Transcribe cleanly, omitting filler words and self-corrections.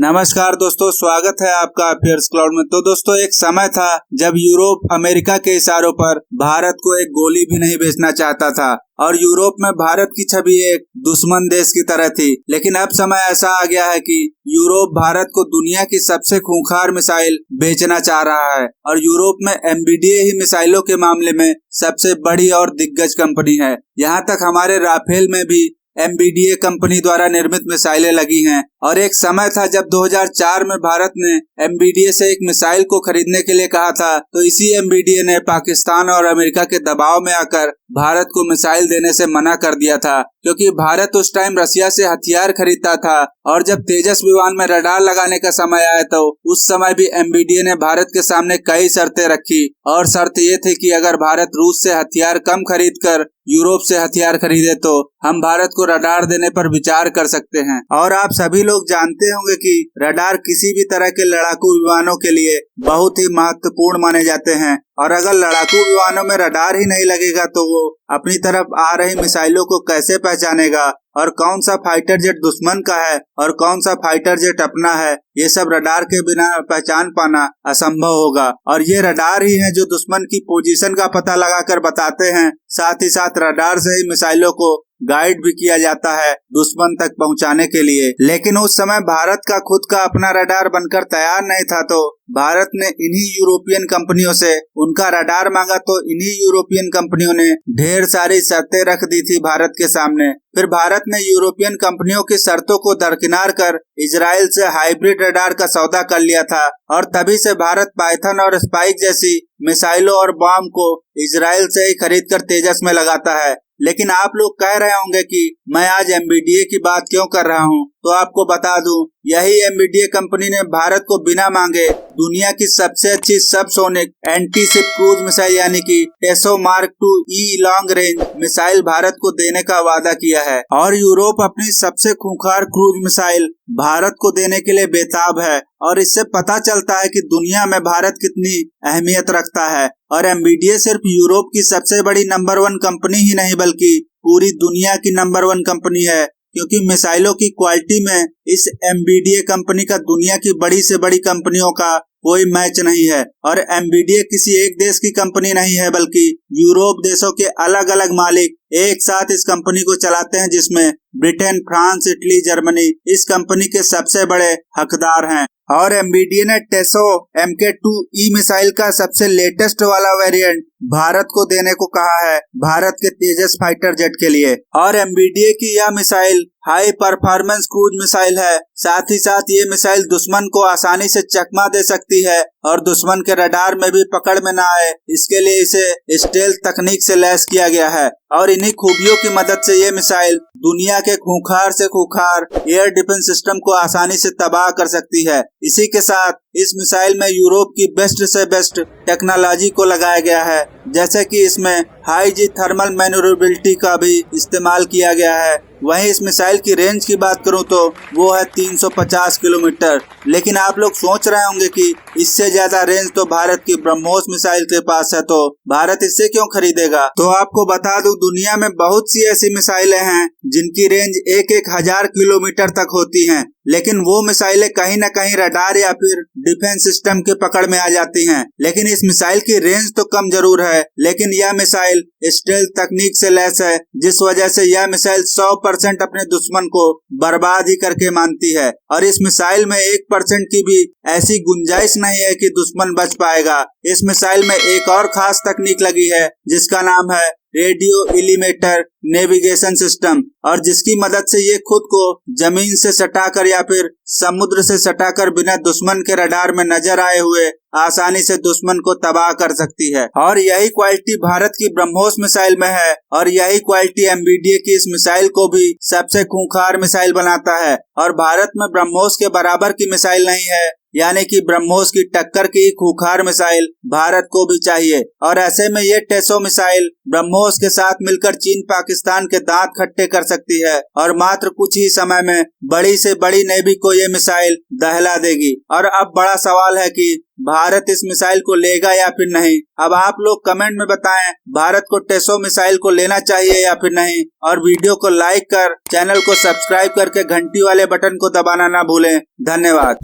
नमस्कार दोस्तों, स्वागत है आपका अफेयर्स क्लाउड में। तो दोस्तों, एक समय था जब यूरोप अमेरिका के इशारों पर भारत को एक गोली भी नहीं बेचना चाहता था और यूरोप में भारत की छवि एक दुश्मन देश की तरह थी। लेकिन अब समय ऐसा आ गया है कि यूरोप भारत को दुनिया की सबसे खूंखार मिसाइल बेचना चाह रहा है और यूरोप में एमबीडीए ही मिसाइलों के मामले में सबसे बड़ी और दिग्गज कंपनी है। यहाँ तक हमारे राफेल में भी एमबीडीए कंपनी द्वारा निर्मित मिसाइलें लगी हैं और एक समय था जब 2004 में भारत ने एमबीडीए से एक मिसाइल को खरीदने के लिए कहा था, तो इसी एमबीडीए ने पाकिस्तान और अमेरिका के दबाव में आकर भारत को मिसाइल देने से मना कर दिया था, क्योंकि भारत उस टाइम रसिया से हथियार खरीदता था और जब तेजस विमान में रडार लगाने का समय आया तो उस समय भी एमबीडीए ने भारत के सामने कई शर्तें रखी और शर्त ये थी कि अगर भारत रूस से हथियार कम खरीद कर यूरोप से हथियार खरीदे तो हम भारत को रडार देने पर विचार कर सकते हैं। और आप सभी लोग जानते होंगे कि रडार किसी भी तरह के लड़ाकू विमानों के लिए बहुत ही महत्वपूर्ण माने जाते हैं और अगर लड़ाकू विमानों में रडार ही नहीं लगेगा तो वो अपनी तरफ आ रही मिसाइलों को कैसे पहचानेगा और कौन सा फाइटर जेट दुश्मन का है और कौन सा फाइटर जेट अपना है, ये सब रडार के बिना पहचान पाना असंभव होगा। और ये रडार ही है जो दुश्मन की पोजीशन का पता लगाकर बताते हैं। साथ ही साथ रडार से ही मिसाइलों को गाइड भी किया जाता है दुश्मन तक पहुंचाने के लिए। लेकिन उस समय भारत का खुद का अपना रडार बनकर तैयार नहीं था, तो भारत ने इन्हीं यूरोपियन कंपनियों से उनका रडार मांगा, तो इन्हीं यूरोपियन कंपनियों ने ढेर सारी शर्तें रख दी थी भारत के सामने। फिर भारत ने यूरोपियन कंपनियों की शर्तों को दरकिनार कर इजराइल से हाइब्रिड रडार का सौदा कर लिया था और तभी से भारत पाइथन और स्पाइक जैसी मिसाइलों और बम को इजराइल से ही खरीद कर तेजस में लगाता है। लेकिन आप लोग कह रहे होंगे कि मैं आज एमबीडीए की बात क्यों कर रहा हूँ, तो आपको बता दूं, यही एमबीडीए कंपनी ने भारत को बिना मांगे दुनिया की सबसे अच्छी subsonic anti ship cruise missile यानी कि टेसो mark 2E long range missile Bharat को देने का वादा किया है। और यूरोप अपनी सबसे खूंखार क्रूज मिसाइल भारत को देने के लिए बेताब है और इससे पता चलता है कि दुनिया में भारत कितनी अहमियत रखता है। और एमबीडीए सिर्फ यूरोप की सबसे बड़ी नंबर 1 कंपनी ही नहीं बल्कि पूरी दुनिया की नंबर 1 कंपनी है, क्योंकि मिसाइलों की क्वालिटी में इस एमबीडीए कंपनी का दुनिया की बड़ी से बड़ी कंपनियों का कोई मैच नहीं है। और एमबीडीए किसी एक देश की कंपनी नहीं है बल्कि यूरोप देशों के अलग अलग मालिक एक साथ इस कंपनी को चलाते हैं, जिसमें ब्रिटेन, फ्रांस, इटली, जर्मनी इस कंपनी के सबसे बड़े हकदार हैं। और एमबीडीए ने टेसो MK2E मिसाइल का सबसे लेटेस्ट वाला वेरिएंट भारत को देने को कहा है, भारत के तेजस फाइटर जेट के लिए। और एमबीडीए की यह missile high performance cruise missile है। साथ ही साथ ये मिसाइल दुश्मन को आसानी से चकमा दे सकती है और दुश्मन के रडार में भी पकड़ में ना आए, इसके लिए इसे स्टेल्थ तकनीक से लैस किया गया है। और इन्हीं खूबियों की मदद से ये मिसाइल दुनिया के खूंखार से खूंखार एयर डिफेंस सिस्टम को आसानी से तबाह कर सकती है। इसी के साथ इस मिसाइल में यूरोप की बेस्ट से बेस्ट टेक्नोलॉजी को लगाया गया है, जैसे कि इसमें हाई जी थर्मल मैन्यूवरेबिलिटी का भी इस्तेमाल किया गया है। वहीं इस मिसाइल की रेंज की बात करूं तो वो है 350 किलोमीटर। लेकिन आप लोग सोच रहे होंगे कि इससे ज्यादा रेंज तो भारत की ब्रह्मोस मिसाइल के पास है, तो भारत इससे क्यों खरीदेगा। तो आपको बता दूं, दुनिया में बहुत सी ऐसी मिसाइलें हैं जिनकी रेंज 1,000 किलोमीटर तक होती हैं, लेकिन वो मिसाइलें कहीं न कहीं रडार या फिर डिफेंस सिस्टम के पकड़ में आ जाती हैं। लेकिन इस मिसाइल की रेंज तो कम जरूर है, लेकिन यह मिसाइल स्टेल्थ तकनीक से लैस है, जिस वजह से यह मिसाइल 100% अपने दुश्मन को बर्बाद ही करके मानती है। और इस मिसाइल में 1% की भी ऐसी गुंजाइश नहीं है कि दुश्मन बच पाएगा। इस मिसाइल में एक और खास तकनीक लगी है जिसका नाम है रेडियो इलिमेटर नेविगेशन सिस्टम, और जिसकी मदद से ये खुद को जमीन से सटाकर या फिर समुद्र से सटाकर बिना दुश्मन के रडार में नजर आए हुए आसानी से दुश्मन को तबाह कर सकती है। और यही क्वालिटी भारत की ब्रह्मोस मिसाइल में है और यही क्वालिटी एमबीडीए की इस मिसाइल को भी सबसे खूंखार मिसाइल बनाता है। और भारत में ब्रह्मोस के बराबर की मिसाइल नहीं है, यानी कि ब्रह्मोस की टक्कर की खूंखार मिसाइल भारत को भी चाहिए। और ऐसे में ये टेसो मिसाइल ब्रह्मोस के साथ मिलकर चीन पाकिस्तान के दांत खट्टे कर सकती है और मात्र कुछ ही समय में बड़ी से बड़ी नेवी को ये मिसाइल दहला देगी। और अब बड़ा सवाल है कि भारत इस मिसाइल को लेगा या फिर नहीं। अब आप लोग कमेंट में बताएं, भारत को टेसो मिसाइल को लेना चाहिए या फिर नहीं। और वीडियो को लाइक कर चैनल को सब्सक्राइब करके घंटी वाले बटन को दबाना ना भूलें। धन्यवाद।